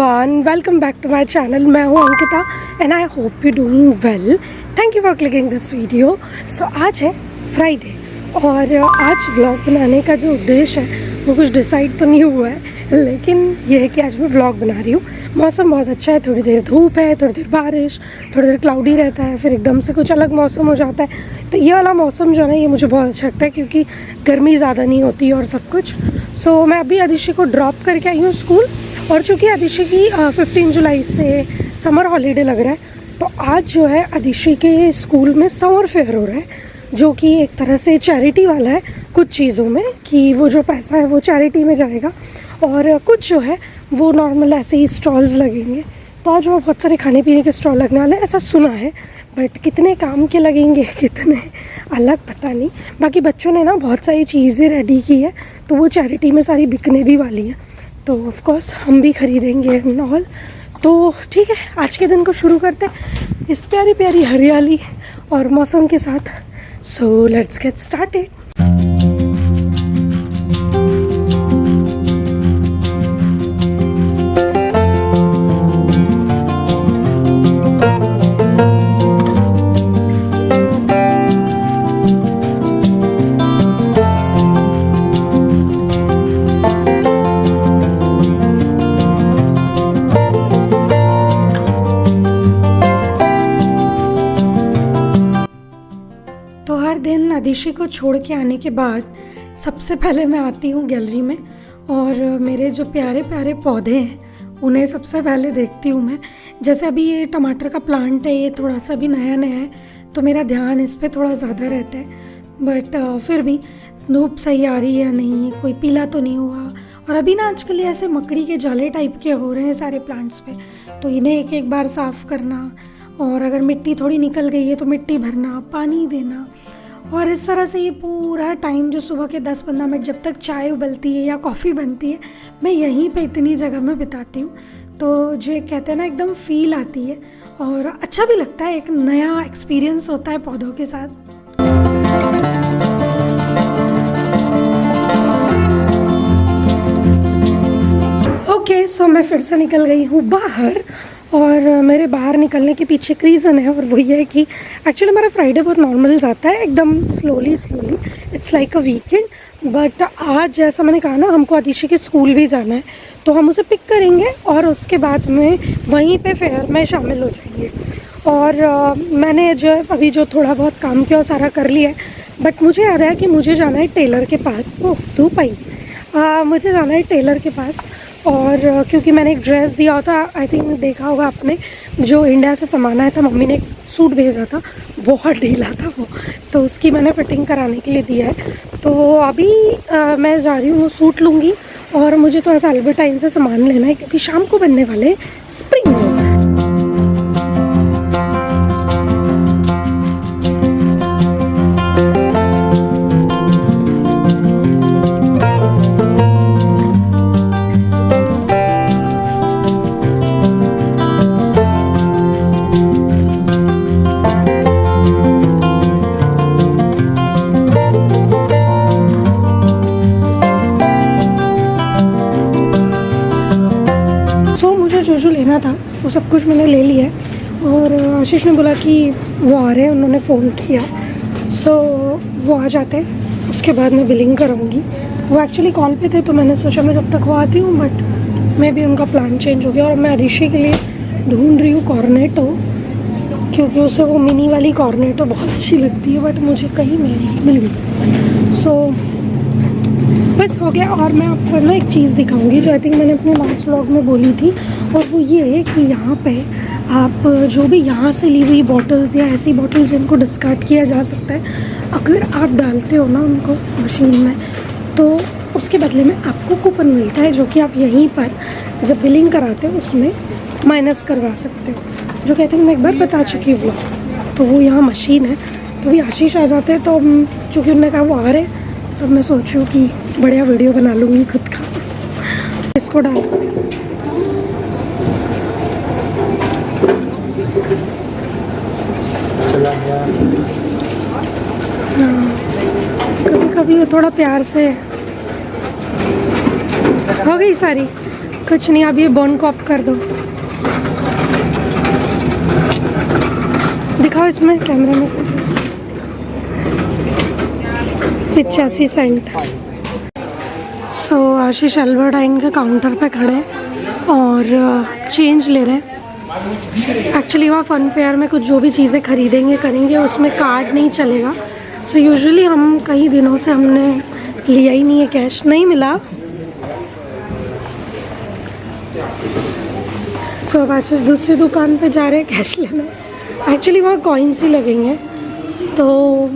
everyone, welcome back to my channel. मैं हूँ Ankita and I hope you're doing well. Thank you for clicking this video. So आज है Friday और आज vlog बनाने का जो उद्देश्य है वो कुछ डिसाइड तो नहीं हुआ है, लेकिन ये है कि आज मैं व्लॉग बना रही हूँ। मौसम बहुत अच्छा है, थोड़ी देर धूप है, थोड़ी देर बारिश, थोड़ी देर क्लाउडी रहता है, फिर एकदम से कुछ अलग मौसम हो जाता है। तो ये वाला मौसम जो है ना, ये मुझे बहुत अच्छा लगता है क्योंकि गर्मी ज़्यादा नहीं होती और सब कुछ। सो मैं अभी आदिशि को ड्रॉप करके आई हूँ स्कूल, और चूँकि आदिशि की 15 जुलाई से समर हॉलीडे लग रहा है, तो आज जो है आदिशि के स्कूल में समर फेयर हो रहा है, जो कि एक तरह से चैरिटी वाला है कुछ चीज़ों में, कि वो जो पैसा है वो चैरिटी में जाएगा और कुछ जो है वो नॉर्मल ऐसे ही स्टॉल्स लगेंगे। तो आज वो बहुत सारे खाने पीने के स्टॉल लगने वाले हैं, ऐसा सुना है, बट कितने काम के लगेंगे कितने अलग पता नहीं। बाकी बच्चों ने ना बहुत सारी चीज़ें रेडी की है, तो वो चैरिटी में सारी बिकने भी वाली हैं, तो ऑफ कोर्स हम भी ख़रीदेंगे एंड ऑल। तो ठीक है, आज के दिन को शुरू करते हैं इस प्यारी प्यारी हरियाली और मौसम के साथ। So let's get started. आदिशि को छोड़ के आने के बाद सबसे पहले मैं आती हूँ गैलरी में, और मेरे जो प्यारे प्यारे पौधे हैं उन्हें सबसे पहले देखती हूँ मैं। जैसे अभी ये टमाटर का प्लांट है, ये थोड़ा सा भी नया नया है, तो मेरा ध्यान इस पे थोड़ा ज़्यादा रहता है, बट फिर भी धूप सही आ रही है या नहीं, कोई पीला तो नहीं हुआ। और अभी ना आजकल ऐसे मकड़ी के जाले टाइप के हो रहे हैं सारे प्लांट्स पे, तो इन्हें एक एक बार साफ़ करना, और अगर मिट्टी थोड़ी निकल गई है तो मिट्टी भरना, पानी देना, और इस तरह से ये पूरा टाइम जो सुबह के 10-15 मिनट जब तक चाय उबलती है या कॉफ़ी बनती है, मैं यहीं पे इतनी जगह में बिताती हूँ। तो जो कहते हैं ना, एकदम फील आती है और अच्छा भी लगता है, एक नया एक्सपीरियंस होता है पौधों के साथ। ओके, सो मैं फिर से निकल गई हूँ बाहर, और मेरे बाहर निकलने के पीछे एक रीज़न है, और वो ये है कि एक्चुअली मेरा फ्राइडे बहुत नॉर्मल जाता है, एकदम slowly it's like a weekend. But आज जैसा मैंने कहा ना, हमको आदिशि के स्कूल भी जाना है, तो हम उसे पिक करेंगे और उसके बाद में वहीं पे फेयर में शामिल हो जाएंगे। और मैंने जो अभी जो थोड़ा बहुत काम किया वो सारा कर लिया है, बट मुझे याद है कि मुझे जाना है टेलर के पास। ओह धूप आई, मुझे जाना है टेलर के पास, और क्योंकि मैंने एक ड्रेस दिया होता, आई थिंक देखा होगा आपने, जो इंडिया से सामान आया था, मम्मी ने एक सूट भेजा था, बहुत ढीला था वो, तो उसकी मैंने फिटिंग कराने के लिए दिया है। तो अभी मैं जा रही हूँ, वो सूट लूँगी, और मुझे थोड़ा सा अल्बर्टाइन से सामान लेना है क्योंकि शाम को बनने वाले स्प्रिंग रोल। जो लेना था वो सब कुछ मैंने ले लिया है, और आशीष ने बोला कि वो आ रहे हैं, उन्होंने फ़ोन किया, सो वो आ जाते हैं, उसके बाद मैं बिलिंग कराऊंगी। वो एक्चुअली कॉल पे थे, तो मैंने सोचा मैं जब तक वो आती हूँ, बट मैं भी उनका प्लान चेंज हो गया, और मैं आदिशि के लिए ढूंढ रही हूँ कॉर्नेटो, क्योंकि उसे वो मिनी वाली कॉर्नेटो बहुत अच्छी लगती है, बट मुझे कहीं मिल गई। सो बस हो गया। और मैं आपको ना एक चीज़ दिखाऊंगी जो आई थिंक मैंने अपने लास्ट व्लॉग में बोली थी, और वो ये है कि यहाँ पे आप जो भी यहाँ से ली हुई बॉटल्स या ऐसी बॉटल्स जिनको डिस्कार्ड किया जा सकता है, अगर आप डालते हो ना उनको मशीन में, तो उसके बदले में आपको कूपन मिलता है, जो कि आप यहीं पर जब बिलिंग कराते हो उसमें माइनस करवा सकते हो, जो कहते हैं मैं एक बार बता चुकी हूँ व्लॉग। तो वो यहाँ मशीन है, तो भी आशीष आ जाते हैं, तो चूँकि उन्होंने कहा वो आ रहे, तो मैं सोच रही हूँ कि बढ़िया वीडियो बना लूँगी खुद का। इसको डाल कभी कभी थोड़ा प्यार से हो गई सारी, कुछ नहीं, अब ये बॉन को अप कर दो, दिखाओ इसमें कैमरा में। 85 सेंट। सो आशीष अल्बर्ट आइन के काउंटर पे खड़े हैं और चेंज ले रहे हैं। एक्चुअली वहाँ फन फेयर में कुछ जो भी चीज़ें खरीदेंगे करेंगे उसमें कार्ड नहीं चलेगा। सो यूजुअली हम कई दिनों से हमने लिया ही नहीं है, कैश नहीं मिला। सो अब आशीष दूसरी दुकान पे जा रहे हैं कैश लेने। एक्चुअली वहाँ कॉइन्स ही लगेंगे तो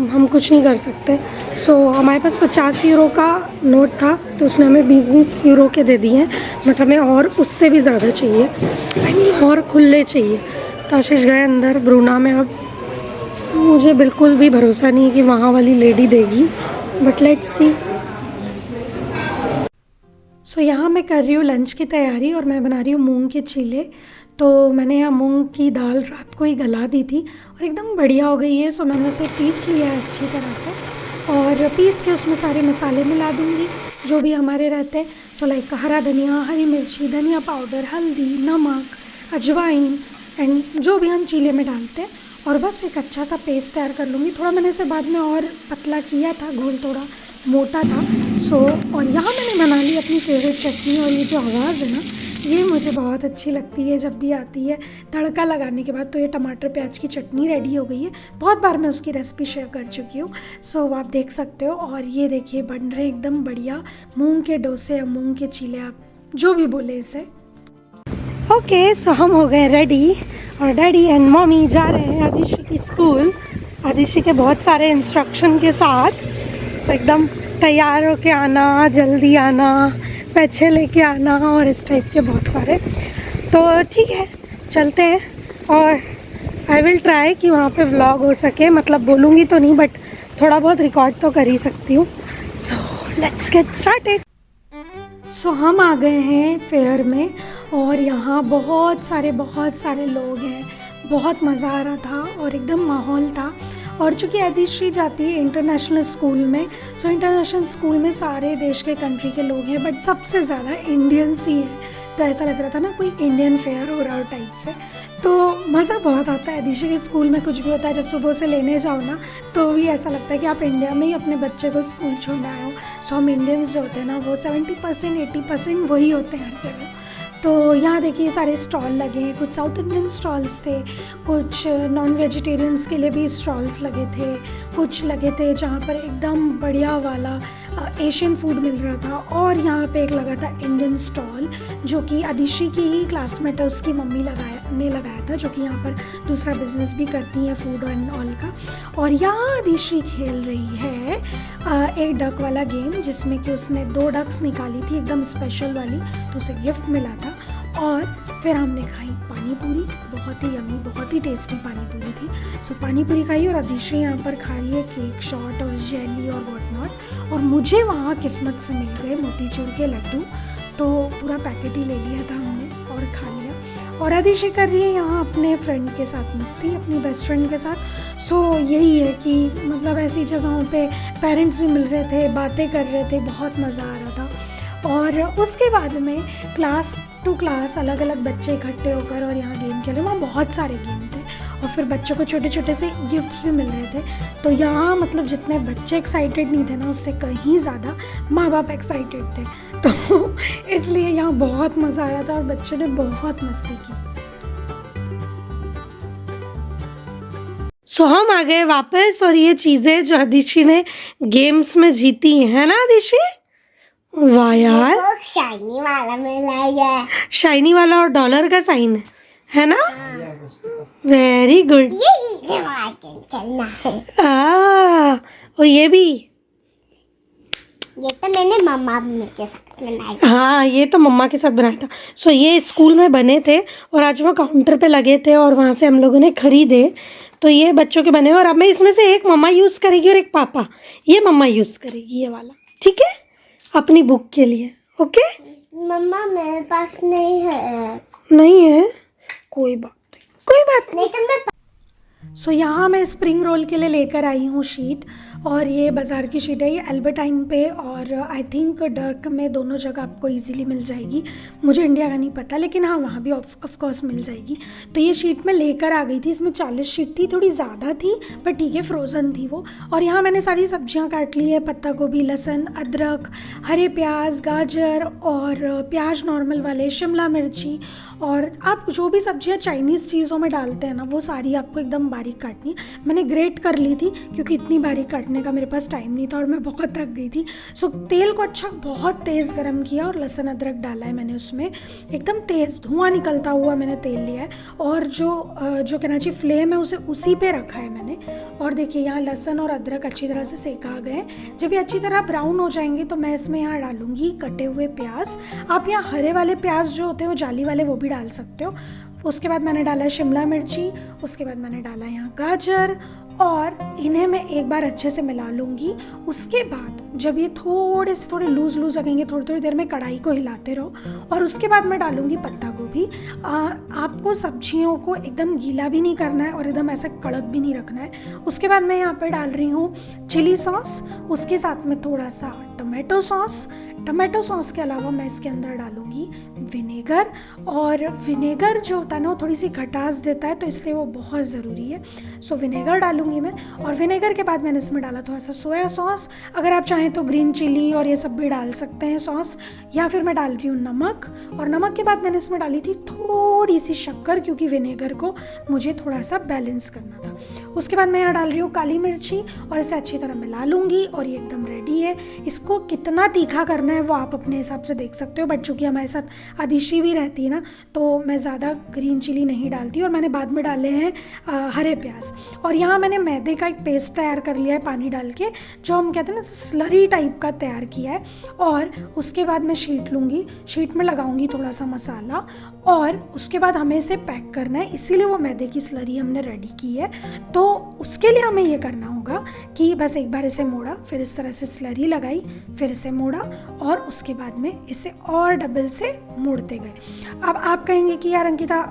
हम कुछ नहीं कर सकते। सो हमारे पास 50 यूरो का नोट था तो उसने हमें 20-20 यूरो के दे दिए हैं, बट हमें और उससे भी ज़्यादा चाहिए, आई मीन और खुले चाहिए। तो आशीष गए अंदर ब्रूना में। अब मुझे बिल्कुल भी भरोसा नहीं है कि वहाँ वाली लेडी देगी, बट लेट्स सी। सो यहाँ मैं कर रही हूँ लंच की तैयारी और मैं बना रही हूँ मूंग के चीले। तो मैंने यहाँ मूंग की दाल रात को ही गला दी थी और एकदम बढ़िया हो गई है। सो मैंने उसे पीस लिया है अच्छी तरह से और पीस के उसमें सारे मसाले मिला दूँगी जो भी हमारे रहते हैं। सो लाइक हरा धनिया, हरी मिर्ची, धनिया पाउडर, हल्दी, नमक, अजवाइन एंड जो भी हम चीले में डालते हैं, और बस एक अच्छा सा पेस्ट तैयार कर लूँगी। थोड़ा मैंने इसे बाद में और पतला किया था, घोल थोड़ा मोटा था। सो और यहाँ मैंने बना ली अपनी फेवरेट चटनी, और ये जो आवाज़ है ना ये मुझे बहुत अच्छी लगती है जब भी आती है तड़का लगाने के बाद। तो ये टमाटर प्याज की चटनी रेडी हो गई है। बहुत बार मैं उसकी रेसिपी शेयर कर चुकी हूँ, सो आप देख सकते हो। और ये देखिए बन रहे एकदम बढ़िया मूंग के डोसे या मूंग के चीले, आप जो भी बोले इसे। ओके, सो हम हो गए रेडी और डैडी एंड मम्मी जा रहे हैं आदिशि की स्कूल, आदिशि के बहुत सारे इंस्ट्रक्शन के साथ। सो एकदम तैयार होके आना, जल्दी आना, पैसे लेके आना और इस टाइप के बहुत सारे। तो ठीक है चलते हैं, और आई विल ट्राई कि वहाँ पे व्लॉग हो सके, मतलब बोलूँगी तो नहीं बट थोड़ा बहुत रिकॉर्ड तो कर ही सकती हूँ। So let's get started. So हम आ गए हैं फेयर में और यहाँ बहुत सारे लोग हैं, बहुत मज़ा आ रहा था और एकदम माहौल था। और चूँकि आदिश्री जाती है इंटरनेशनल स्कूल में, सो इंटरनेशनल स्कूल में सारे देश के कंट्री के लोग हैं, बट सबसे ज़्यादा इंडियंस ही हैं। तो ऐसा लग रहा था ना कोई इंडियन फेयर हो रहा हो टाइप से। तो मज़ा बहुत आता है। आदिश्री के स्कूल में कुछ भी होता है, जब सुबह से लेने जाओ ना तो भी ऐसा लगता है कि आप इंडिया में ही अपने बच्चे को स्कूल छोड़ने आए हो। सो हम इंडियंस जो होते हैं ना वो 70% 80% वही होते हैं हर जगह। तो यहाँ देखिए सारे स्टॉल लगे हैं, कुछ साउथ इंडियन स्टॉल्स थे, कुछ नॉन वेजिटेरियंस के लिए भी स्टॉल्स लगे थे, कुछ लगे थे जहाँ पर एकदम बढ़िया वाला एशियन फूड मिल रहा था। और यहाँ पे एक लगा था इंडियन स्टॉल जो कि आदिशि की ही क्लासमेट है, उसकी मम्मी लगाया था, जो कि यहाँ पर दूसरा बिजनेस भी करती हैं फूड एंड ऑल का। और यहाँ आदिशि खेल रही है एक डक वाला गेम, जिसमें कि उसने 2 डक्स निकाली थी एकदम स्पेशल वाली, तो उसे गिफ्ट मिला था। और फिर हमने खाई पानी पूरी, बहुत ही यम्मी, बहुत ही टेस्टी पानी पूरी थी। सो पानी पूरी खाई और आदिशि यहाँ पर खा रही है केक शॉट और जेली और व्हाट नॉट। और मुझे वहाँ किस्मत से मिल गए मोतीचूर के लड्डू, तो पूरा पैकेट ही ले लिया था हमने और खा लिया। और आदिशि कर रही है यहाँ अपने फ्रेंड के साथ मस्ती, अपनी बेस्ट फ्रेंड के साथ। सो यही है कि मतलब ऐसी जगहों पे पेरेंट्स भी मिल रहे थे, बातें कर रहे थे, बहुत मज़ा आ रहा था। और उसके बाद में क्लास टू क्लास अलग अलग बच्चे इकट्ठे होकर और यहाँ गेम खेल रहे, वहाँ बहुत सारे गेम थे और फिर बच्चों को छोटे छोटे से गिफ्ट्स भी मिल रहे थे। तो यहाँ मतलब जितने बच्चे एक्साइटेड नहीं थे ना, उससे कहीं ज़्यादा माँ बाप एक्साइटेड थे। तो इसलिए यहाँ बहुत मज़ा आया था और बच्चों ने बहुत मस्ती की। सो हम आ गए वापस और ये चीज़ें जो आदिशि ने गेम्स में जीती हैं ना आदिशि, वाह यार, शाइनी वाला मिला है, शाइनी वाला और डॉलर का साइन है ना, वेरी गुड। ये चलना है। और ये भी, ये तो मैंने मम्मा के साथ बनाया। हाँ ये तो मम्मा के साथ बनाया था। सो ये स्कूल में बने थे और आज वो काउंटर पे लगे थे और वहाँ से हम लोगों ने खरीदे। तो ये बच्चों के बने और अब मैं इसमें से एक मम्मा यूज़ करेगी और एक पापा, ये मम्मा यूज़ करेगी ये वाला, ठीक है, अपनी बुक के लिए। ओके मम्मा मेरे पास नहीं है। नहीं है, कोई बात नहीं। तो मैं सो यहाँ मैं स्प्रिंग रोल के लिए लेकर आई हूँ शीट और ये बाज़ार की शीट है, ये एल्बर्टाइन पे और आई थिंक डर्क में, दोनों जगह आपको इजीली मिल जाएगी। मुझे इंडिया का नहीं पता, लेकिन हाँ वहाँ भी ऑफ कोर्स मिल जाएगी। तो ये शीट मैं लेकर आ गई थी, इसमें 40 शीट थी, थोड़ी ज़्यादा थी पर ठीक है, फ्रोज़न थी वो। और यहाँ मैंने सारी सब्जियाँ काट ली है, पत्ता गोभी, लहसुन, अदरक, हरे प्याज, गाजर और प्याज नॉर्मल वाले, शिमला मिर्ची, और आप जो भी सब्जियाँ चाइनीज़ चीज़ों में डालते हैं ना वो सारी आपको एकदम बारीक काटनी है। मैंने ग्रेट कर ली थी क्योंकि इतनी बारीक काटने का मेरे पास टाइम नहीं था और मैं बहुत थक गई थी। सो तेल को अच्छा बहुत तेज़ गरम किया और लहसुन अदरक डाला है मैंने उसमें, एकदम तेज़ धुआं निकलता हुआ मैंने तेल लिया है। और जो कहना चाहिए फ्लेम है उसे उसी पे रखा है मैंने। और देखिए यहाँ लहसुन और अदरक अच्छी तरह से सेका गए। जब ये अच्छी तरह ब्राउन हो जाएंगे तो मैं इसमें यहाँ डालूँगी कटे हुए प्याज। आप यहाँ हरे वाले प्याज जो होते हैं वो जाली वाले वो भी डाल सकते हो। उसके बाद मैंने डाला है शिमला मिर्ची, उसके बाद मैंने डाला यहाँ गाजर, और इन्हें मैं एक बार अच्छे से मिला लूँगी। उसके बाद जब ये थोड़े लूज़ लगेंगे, थोड़ी देर में कढ़ाई को हिलाते रहो। और उसके बाद मैं डालूँगी पत्ता गोभी। आपको सब्जियों को एकदम गीला भी नहीं करना है और एकदम ऐसा कड़क भी नहीं रखना है। उसके बाद मैं यहाँ पर डाल रही हूँ चिली सॉस, उसके साथ में थोड़ा सा टमाटो सॉस के अलावा मैं इसके अंदर डालूँगी विनेगर। और विनेगर जो होता है ना वो थोड़ी सी खटास देता है, तो इसलिए वो बहुत ज़रूरी है। सो विनेगर डालूँगी मैं। और विनेगर के बाद मैंने इसमें डाला थोड़ा सा सोया सॉस, अगर आप चाहें तो ग्रीन चिली और ये सब भी डाल सकते हैं सॉस। या फिर मैं डाल रही हूँ नमक, और नमक के बाद मैंने इसमें डाली थी थोड़ी सी शक्कर, क्योंकि विनेगर को मुझे थोड़ा सा बैलेंस करना था। उसके बाद मैं यहाँ डाल रही हूँ काली मिर्ची और इसे अच्छी तरह मिला लूँगी और ये एकदम रेडी है। इसको कितना तीखा करना है वो आप अपने हिसाब से देख सकते हो, बट चूँकि हमारे साथ आदिशी भी रहती है ना तो मैं ज़्यादा ग्रीन चिली नहीं डालती। और मैंने बाद में डाले हैं हरे प्याज। और यहाँ मैंने मैदे का एक पेस्ट तैयार कर लिया है पानी डाल के, जो हम कहते हैं ना स्लरी टाइप का तैयार किया है। और उसके बाद मैं शीट लूँगी, शीट में लगाऊंगी थोड़ा सा मसाला, और उसके बाद हमें इसे पैक करना है, इसीलिए वो मैदे की स्लरी हमने रेडी की है। तो उसके लिए हमें ये करना होगा कि बस एक बार इसे मोड़ा, फिर इस तरह से स्लरी लगाई, फिर इसे मोड़ा, और उसके बाद में इसे और डबल से मोड़ते गए। अब आप कहेंगे कि यार अंकिता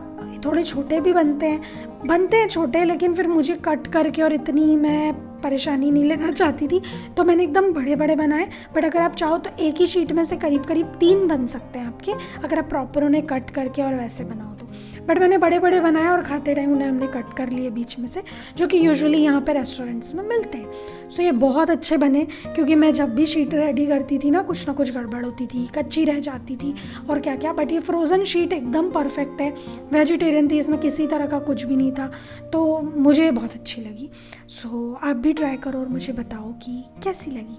थोड़े छोटे भी बनते हैं छोटे, लेकिन फिर मुझे कट करके और इतनी मैं परेशानी नहीं लेना चाहती थी, तो मैंने एकदम बड़े बड़े बनाए। बट अगर आप चाहो तो एक ही शीट में से करीब 3 बन सकते हैं आपके, अगर आप प्रॉपर उन्हें कट करके और वैसे बनाओ तो। बट मैंने बड़े बड़े बनाए और खाते टाइम उन्हें हमने कट कर लिए बीच में से, जो कि यूजुअली यहाँ पे रेस्टोरेंट्स में मिलते हैं। सो ये बहुत अच्छे बने, क्योंकि मैं जब भी शीट रेडी करती थी ना कुछ गड़बड़ होती थी, कच्ची रह जाती थी और क्या। बट ये फ्रोज़न शीट एकदम परफेक्ट है, वेजिटेरियन थी, इसमें किसी तरह का कुछ भी नहीं था, तो मुझे बहुत अच्छी लगी। सो आप भी ट्राई करो और मुझे बताओ कि कैसी लगी।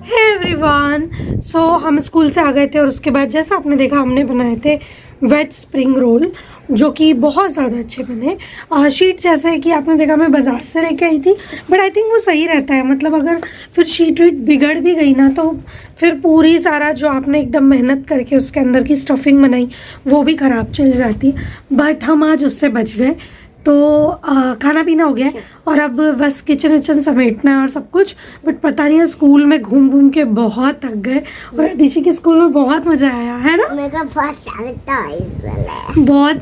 हे एवरीवन, सो हम स्कूल से आ गए थे और उसके बाद जैसा आपने देखा हमने बनाए थे वेज स्प्रिंग रोल, जो कि बहुत ज़्यादा अच्छे बने। शीट जैसे कि आपने देखा मैं बाज़ार से लेके आई थी, बट आई थिंक वो सही रहता है। मतलब अगर फिर शीट वीट बिगड़ भी गई ना तो फिर पूरी सारा जो आपने एकदम मेहनत करके उसके अंदर की स्टफिंग बनाई वो भी ख़राब चली जाती है। बट हम आज उससे बच गए। तो खाना पीना हो गया है और अब बस किचन विचन समेटना है और सब कुछ। बट पता नहीं है, स्कूल में घूम के बहुत थक गए और अदिशी के स्कूल में बहुत मज़ा आया है ना। मेरे को बहुत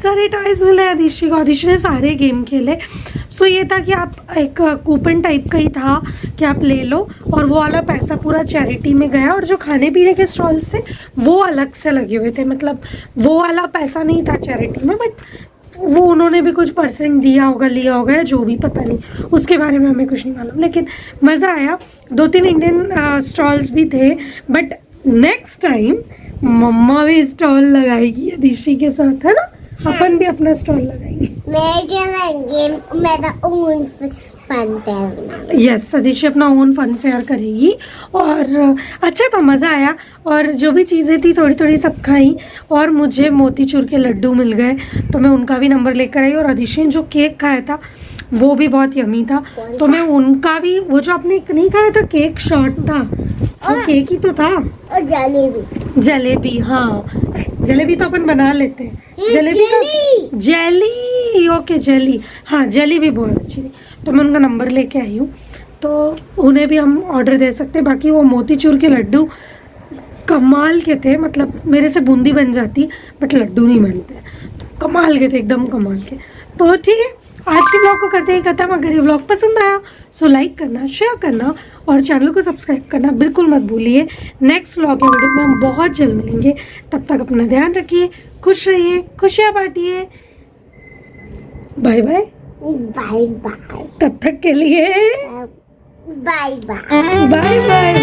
सारे टॉयज मिले अदिशी को। अदिशी ने सारे गेम खेले। सो ये था कि आप एक कूपन टाइप का ही था कि आप ले लो, और वो वाला पैसा पूरा चैरिटी में गया। और जो खाने पीने के स्टॉल से वो अलग से लगे हुए थे, मतलब वो वाला पैसा नहीं था चैरिटी में, बट वो उन्होंने भी कुछ % दिया होगा, लिया होगा, जो भी पता नहीं, उसके बारे में हमें कुछ नहीं मालूम। लेकिन मज़ा आया। 2-3 इंडियन स्टॉल्स भी थे, बट नेक्स्ट टाइम मम्मा भी स्टॉल लगाएगी अदिशी के साथ, है ना। अपन भी अपना स्टॉल लगाएंगे। यस, अदिशी अपना ओन फन फेयर करेगी। और अच्छा था, मज़ा आया। और जो भी चीज़ें थी थोड़ी सब खाई, और मुझे मोतीचूर के लड्डू मिल गए तो मैं उनका भी नंबर लेकर आई। और अदिशी ने जो केक खाया था वो भी बहुत यमी था, तो मैं उनका भी, वो जो आपने नहीं खाया था केक शॉर्ट था, वो केक ही तो था। और जलेबी, हाँ जलेबी तो अपन बना लेते हैं। जेली, ओके जेली, हाँ जेली भी बहुत अच्छी थी, तो मैं उनका नंबर लेके आई हूँ, तो उन्हें भी हम ऑर्डर दे सकते हैं। बाकी वो मोतीचूर के लड्डू कमाल के थे, मतलब मेरे से बूंदी बन जाती बट लड्डू नहीं बनते, तो कमाल के थे, एकदम कमाल के। तो ठीक है, आज के ब्लॉग को करते ही खत्म। अगर ये ब्लॉग पसंद आया सो लाइक करना, शेयर करना और चैनल को सब्सक्राइब करना बिल्कुल मत भूलिए। नेक्स्ट ब्लॉग या वीडियो में हम बहुत जल्द मिलेंगे। तब तक अपना ध्यान रखिए, खुश रहिए, खुशियाँ बांटिए। Bye bye. Bye bye. तब तक के लिए बाय बाय। Bye bye.